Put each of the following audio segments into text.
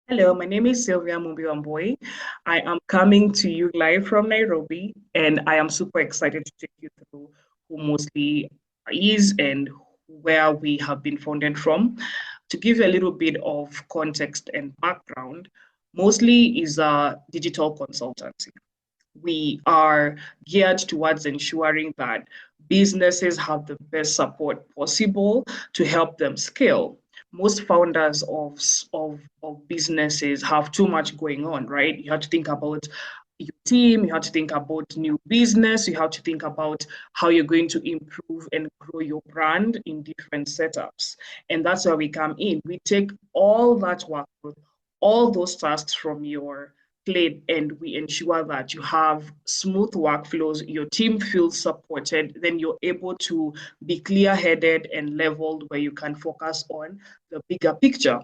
Hello, my name is Sylvia Wambui. I am coming to you live from Nairobi, and I am super excited to take you through who Mostly is and where we have been founded from. To give you a little bit of context and background, Mostly is a digital consultancy. We are geared towards ensuring that businesses have the best support possible to help them scale. Most founders of businesses have too much going on, right? You have to think about your team, you have to think about new business, you have to think about how you're going to improve and grow your brand in different setups. And that's where we come in. We take all that work, all those tasks from your plate, and we ensure that you have smooth workflows, your team feels supported, then you're able to be clear-headed and leveled where you can focus on the bigger picture.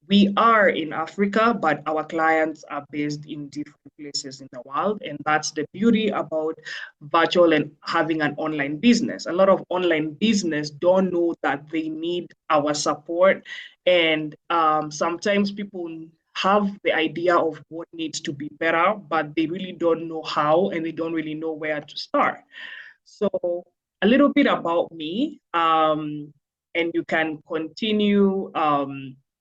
We are in Africa, but our clients are based in different places in the world. And that's the beauty about virtual and having an online business. A lot of online business don't know that they need our support. And sometimes people have the idea of what needs to be better, but they really don't know how and they don't really know where to start. So a little bit about me, and you can continue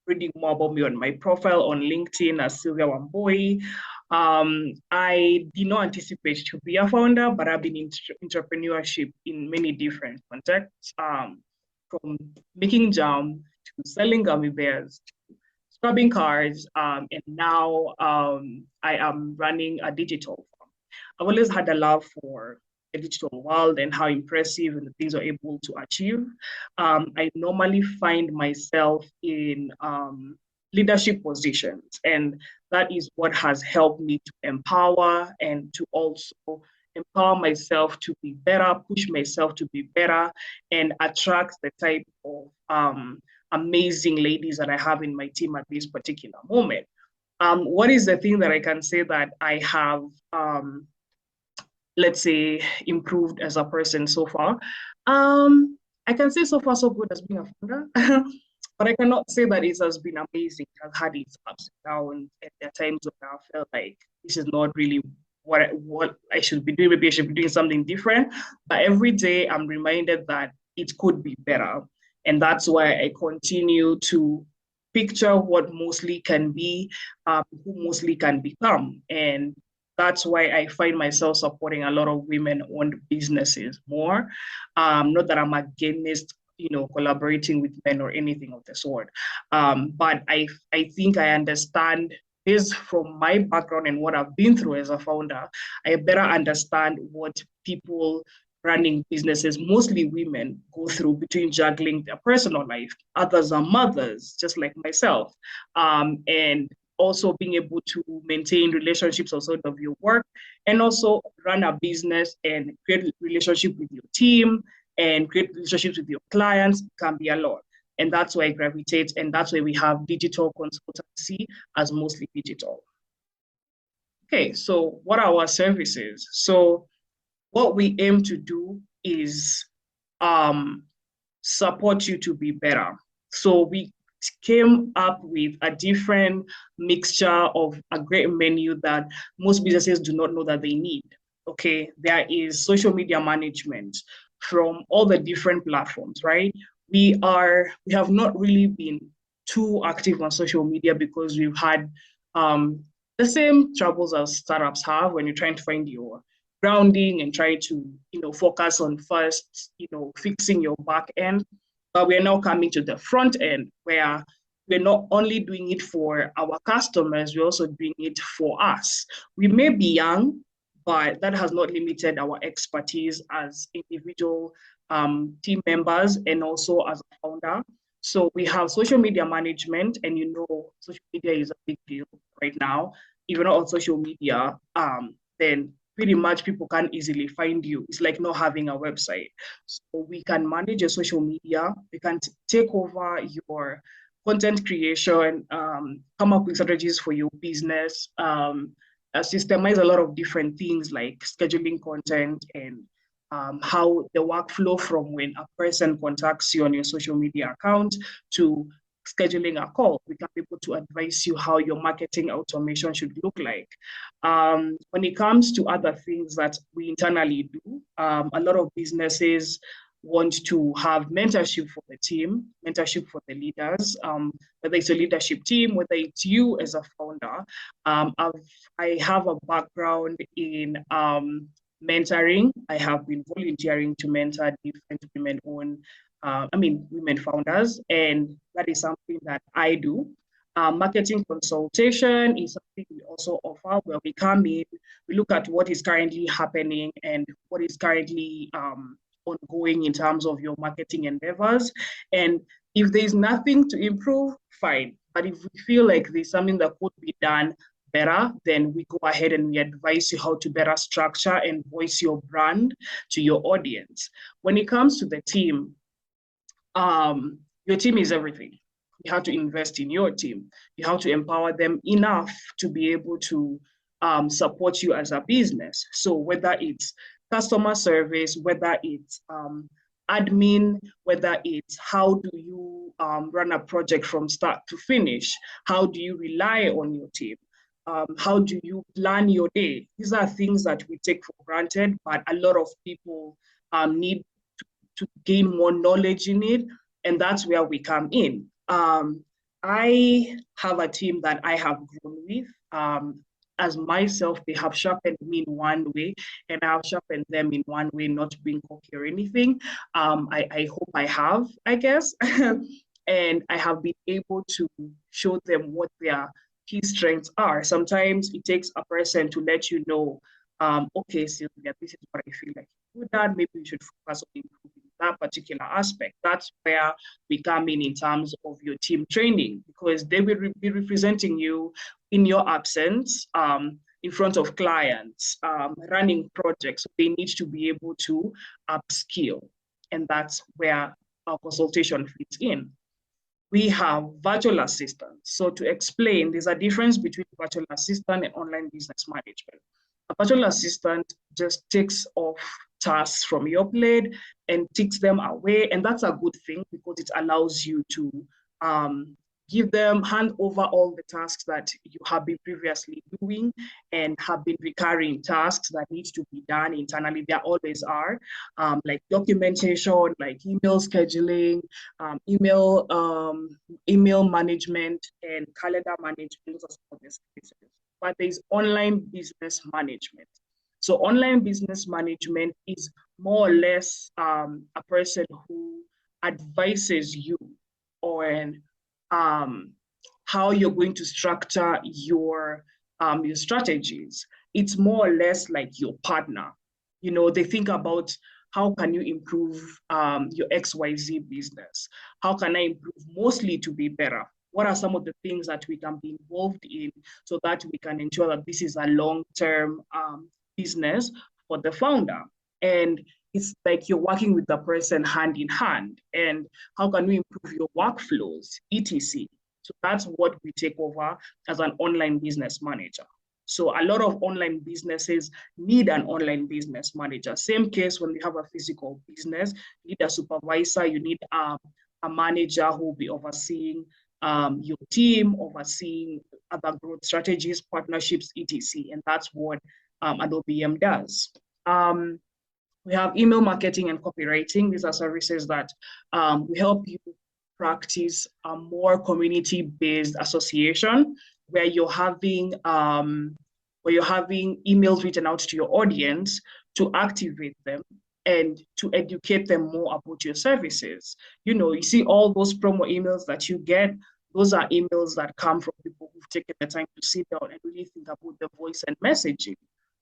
reading more about me on my profile on LinkedIn as Sylvia Wambui. I did not anticipate to be a founder, but I've been in entrepreneurship in many different contexts, from making jam to selling gummy bears, scrubbing cars, and now I am running a digital farm. I've always had a love for the digital world and how impressive and the things we're able to achieve. I normally find myself in leadership positions, and that is what has helped me to empower and to also empower myself to be better, push myself to be better, and attract the type of amazing ladies that I have in my team at this particular moment. What is the thing that I can say that I have, let's say, improved as a person so far? I can say so far so good as being a founder, but I cannot say that it has been amazing. It has had its ups and downs, and there are times when I felt like this is not really what I should be doing. Maybe I should be doing something different. But every day I'm reminded that it could be better. And that's why I continue to picture what Mostly can be, who Mostly can become. And that's why I find myself supporting a lot of women-owned businesses more. Not that I'm against, collaborating with men or anything of the sort. But I think I understand this from my background and what I've been through as a founder. I better understand what people running businesses, mostly women, go through between juggling their personal life. Others are mothers, just like myself. And also being able to maintain relationships outside of your work, and also run a business and create relationship with your team and create relationships with your clients can be a lot. And that's why I gravitate, and that's why we have digital consultancy as Mostly Digital. Okay, so what are our services? So what we aim to do is um, support you to be better. So we came up with a different mixture of a great menu that most businesses do not know that they need. Okay, there is social media management from all the different platforms, right? We have not really been too active on social media because we've had the same troubles as startups have when you're trying to find your grounding and try to focus on first fixing your back end. But we're now coming to the front end where we're not only doing it for our customers, we're also doing it for us. We may be young, but that has not limited our expertise as individual team members and also as a founder. So we have social media management, and social media is a big deal right now. If you're not on social media, then pretty much people can't easily find you. It's like not having a website. So we can manage your social media. We can take over your content creation, come up with strategies for your business, systemize a lot of different things like scheduling content and how the workflow from when a person contacts you on your social media account to scheduling a call, we can be able to advise you how your marketing automation should look like. When it comes to other things that we internally do, a lot of businesses want to have mentorship for the team, mentorship for the leaders, whether it's a leadership team, whether it's you as a founder. I have a background in mentoring. I have been volunteering to mentor different women founders, and that is something that I do. Marketing consultation is something we also offer, where we come in, we look at what is currently happening and what is currently ongoing in terms of your marketing endeavors. And if there's nothing to improve, fine. But if we feel like there's something that could be done better, then we go ahead and we advise you how to better structure and voice your brand to your audience. When it comes to the team, your team is everything. You have to invest in your team. You have to empower them enough to be able to support you as a business. So whether it's customer service, whether it's admin, whether it's how do you run a project from start to finish, how do you rely on your team, how do you plan your day? These are things that we take for granted, but a lot of people need to gain more knowledge in it, and that's where we come in. I have a team that I have grown with. As myself, they have sharpened me in one way, and I have sharpened them in one way, not being cocky or anything. I hope I have, I guess. And I have been able to show them what their key strengths are. Sometimes it takes a person to let you know, okay, Sylvia, this is what I feel like you do that. Maybe you should focus on improving that particular aspect. That's where we come in terms of your team training, because they will be representing you in your absence, in front of clients, running projects. They need to be able to upskill. And that's where our consultation fits in. We have virtual assistants. So to explain, there's a difference between virtual assistant and online business management. A virtual assistant just takes off tasks from your plate and takes them away. And that's a good thing, because it allows you to hand over all the tasks that you have been previously doing and have been recurring tasks that need to be done internally. There always are, like documentation, like email scheduling, email management, and calendar management. Those are some of the spaces. But there's online business management. So online business management is more or less a person who advises you on how you're going to structure your strategies. It's more or less like your partner. You know, they think about how can you improve your XYZ business? How can I improve mostly to be better? What are some of the things that we can be involved in so that we can ensure that this is a long-term business for the founder? And it's like you're working with the person hand in hand. And how can we improve your workflows, etc. So that's what we take over as an online business manager. So a lot of online businesses need an online business manager. Same case when we have a physical business, you need a supervisor, you need a manager who will be overseeing your team, overseeing other growth strategies, partnerships, etc. And that's what Adobe does. We have email marketing and copywriting. These are services that we help you practice a more community-based association, where you're having emails written out to your audience to activate them and to educate them more about your services. You know, you see all those promo emails that you get, those are emails that come from people who've taken the time to sit down and really think about the voice and messaging.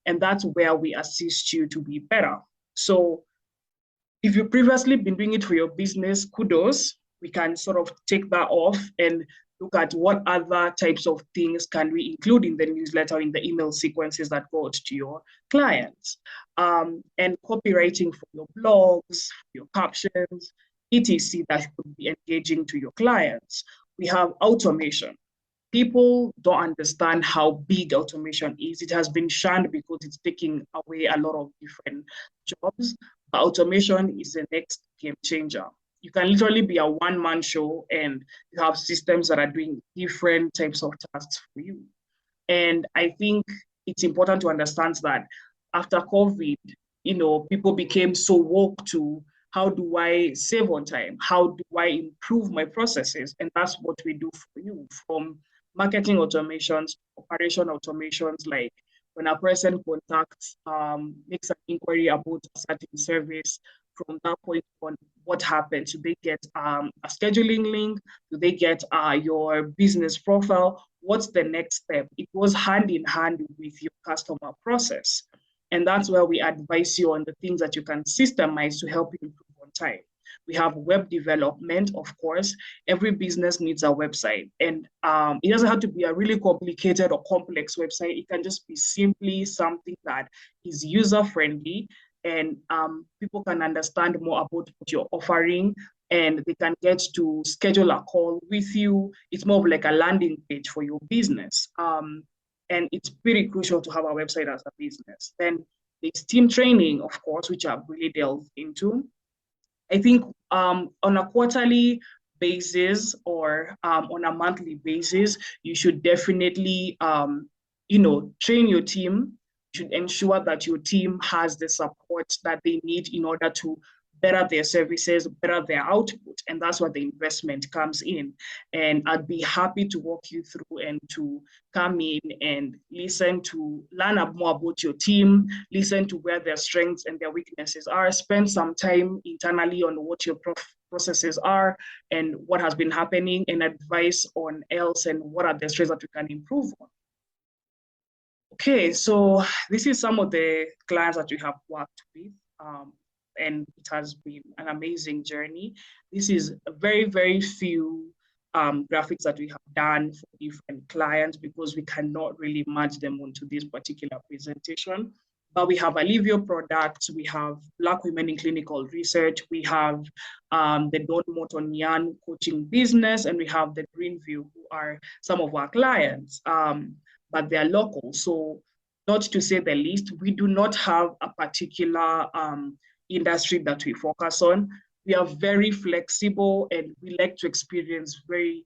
And that's where we assist you to be better. So if you've previously been doing it for your business, kudos. We can sort of take that off and look at what other types of things can we include in the newsletter, in the email sequences that go out to your clients. And copywriting for your blogs, your captions, etc. that could be engaging to your clients. We have automation. People don't understand how big automation is. It has been shunned because it's taking away a lot of different jobs. But automation is the next game changer. you can literally be a one-man show and you have systems that are doing different types of tasks for you. And I think it's important to understand that after COVID, people became so woke to how do I save on time? How do I improve my processes? And that's what we do for you, from marketing automations, operation automations, like when a person contacts, makes an inquiry about a certain service, from that point on, what happens? Do they get a scheduling link? Do they get your business profile? What's the next step? It goes hand in hand with your customer process. And that's where we advise you on the things that you can systemize to help you improve on time. We have web development, of course. Every business needs a website. And it doesn't have to be a really complicated or complex website. It can just be simply something that is user-friendly, and people can understand more about what you're offering, and they can get to schedule a call with you. It's more of like a landing page for your business. And it's pretty crucial to have a website as a business. Then there's team training, of course, which I've really delved into. I think on a quarterly basis or on a monthly basis, you should definitely, train your team. You should ensure that your team has the support that they need in order to better their services, better their output. And that's where the investment comes in. And I'd be happy to walk you through and to come in and listen to learn more about your team, listen to where their strengths and their weaknesses are, spend some time internally on what your processes are and what has been happening, and advice on else and what are the strengths that you can improve on. Okay, so this is some of the clients that we have worked with. And it has been an amazing journey. This is a very, very few graphics that we have done for different clients because we cannot really match them onto this particular presentation. But we have Alivio products, we have Black Women in Clinical Research, we have the Don Motonian coaching business, and we have the Greenview, who are some of our clients, but they're local. So not to say the least, we do not have a particular industry that we focus on. We are very flexible and we like to experience very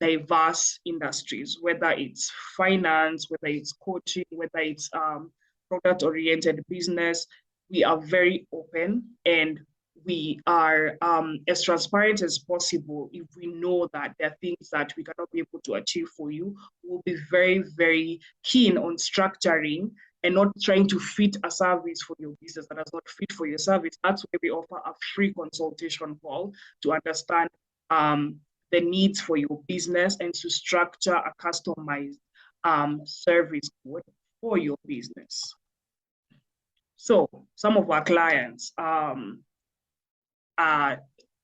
diverse industries, whether it's finance, whether it's coaching, whether it's product-oriented business. We are very open and we are as transparent as possible. If we know that there are things that we cannot be able to achieve for you, we'll be very, very keen on structuring and not trying to fit a service for your business that does not fit for your service. That's why we offer a free consultation call to understand the needs for your business and to structure a customized service code for your business. So some of our clients are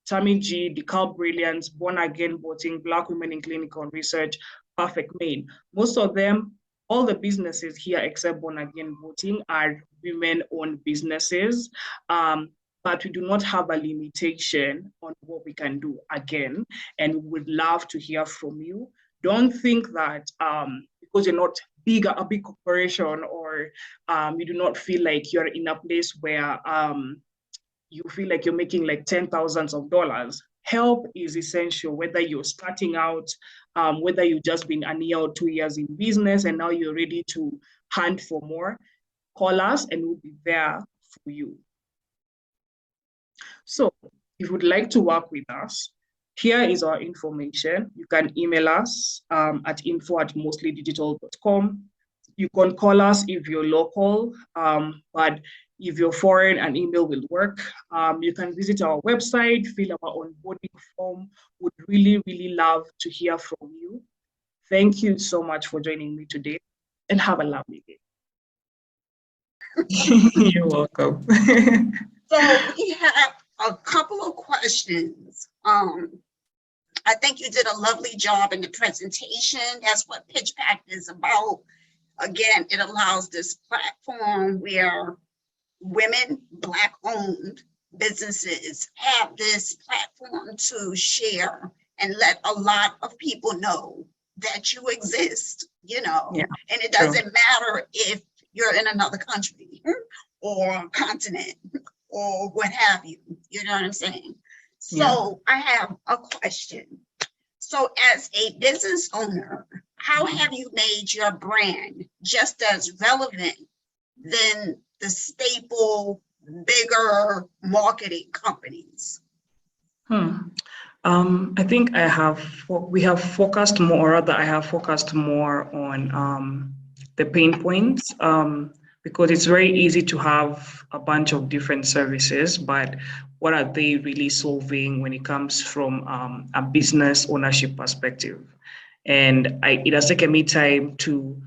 Tammy G, Decal Brilliance, Born Again Voting, Black Women in Clinical Research, Perfect Maine. Most of them, all the businesses here except Born Again Voting are women-owned businesses, but we do not have a limitation on what we can do again, and we would love to hear from you. Don't think that because you're not a big corporation or you do not feel like you're in a place where you feel like you're making like $10,000s. Help is essential, whether you're starting out, whether you've just been a year or 2 years in business and now you're ready to hunt for more. Call us and we'll be there for you. So if you would like to work with us, here is our information. You can email us at info@mostlydigital.com. You can call us if you're local, but if you're foreign, an email will work. You can visit our website, fill our onboarding form. Would really, really love to hear from you. Thank you so much for joining me today and have a lovely day. You're welcome. So we have a couple of questions. I think you did a lovely job in the presentation. That's what Pitch Pact is about. Again, it allows this platform where women, Black-owned businesses have this platform to share and let a lot of people know that you exist, you know, yeah, and it doesn't matter if you're in another country or continent or what have you, you know what I'm saying? So I have a question. So as a business owner, how have you made your brand just as relevant than the staple, bigger marketing companies? I think we have focused more, or rather I have focused more on the pain points, because it's very easy to have a bunch of different services, but what are they really solving when it comes from a business ownership perspective? And it has taken me time to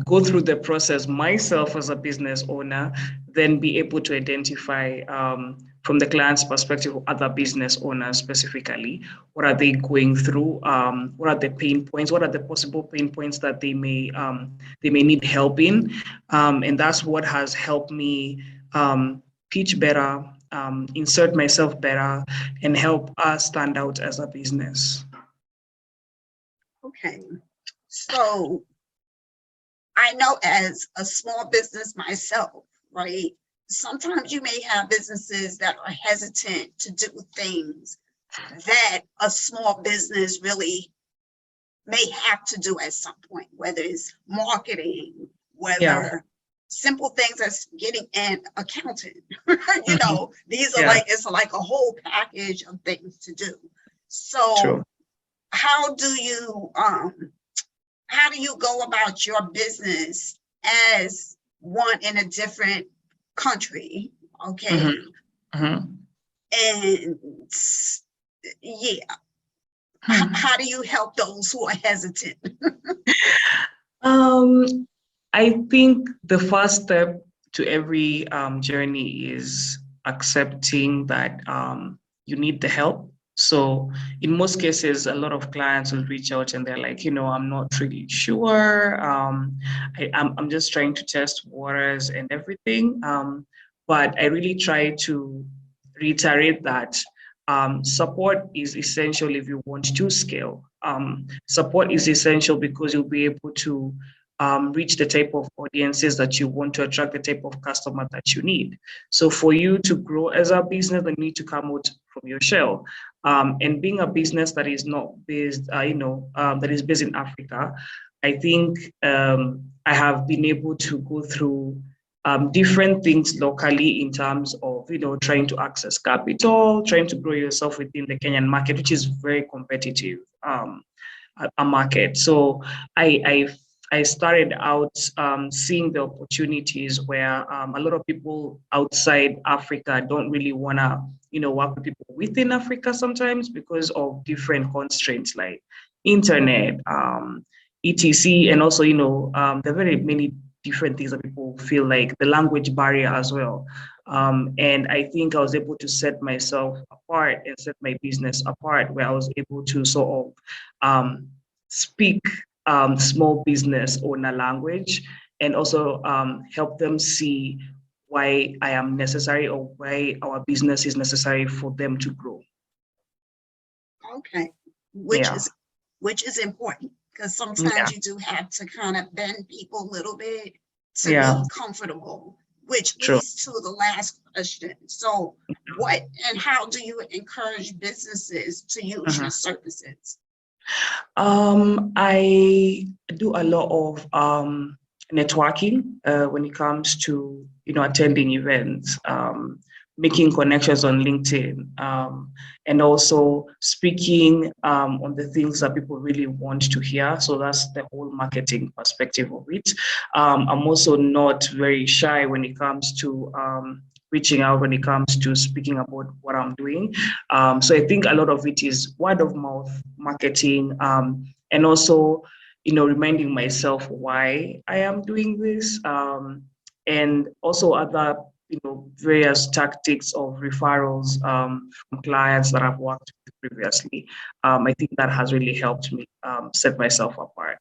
go through the process myself as a business owner, then be able to identify from the client's perspective, other business owners specifically, what are they going through? What are the pain points? What are the possible pain points that they may need help in? And that's what has helped me pitch better, insert myself better, and help us stand out as a business. Okay, so I know as a small business myself, right? Sometimes you may have businesses that are hesitant to do things that a small business really may have to do at some point, whether it's marketing, whether simple things as getting an accountant. You know, these are it's like a whole package of things to do. So True. how do you go about your business as one in a different country? Okay. And how do you help those who are hesitant? I think the first step to every journey is accepting that you need the help. So in most cases, a lot of clients will reach out and they're like, I'm not really sure. I'm just trying to test waters and everything. But I really try to reiterate that support is essential if you want to scale. Support is essential because you'll be able to reach the type of audiences that you want to attract, the type of customer that you need. So for you to grow as a business, you need to come out from your shell. And being a business that is not based, that is based in Africa, I think I have been able to go through different things locally in terms of, trying to access capital, trying to grow yourself within the Kenyan market, which is very competitive, a market. So I started out seeing the opportunities where a lot of people outside Africa don't really want to, work with people within Africa sometimes because of different constraints like internet, etc. And also, there are very many different things that people feel, like the language barrier as well. And I think I was able to set myself apart and set my business apart, where I was able to sort of speak small business owner language, and also help them see why I am necessary, or why our business is necessary for them to grow. Okay, which is important, because sometimes you do have to kind of bend people a little bit to be comfortable, which leads to the last question. So what and how do you encourage businesses to use your services? I do a lot of networking when it comes to attending events, making connections on LinkedIn, and also speaking on the things that people really want to hear. So that's the whole marketing perspective of it. I'm also not very shy when it comes to reaching out, when it comes to speaking about what I'm doing. So I think a lot of it is word of mouth marketing, and also, reminding myself why I am doing this, and also other, various tactics of referrals from clients that I've worked with previously. I think that has really helped me set myself apart.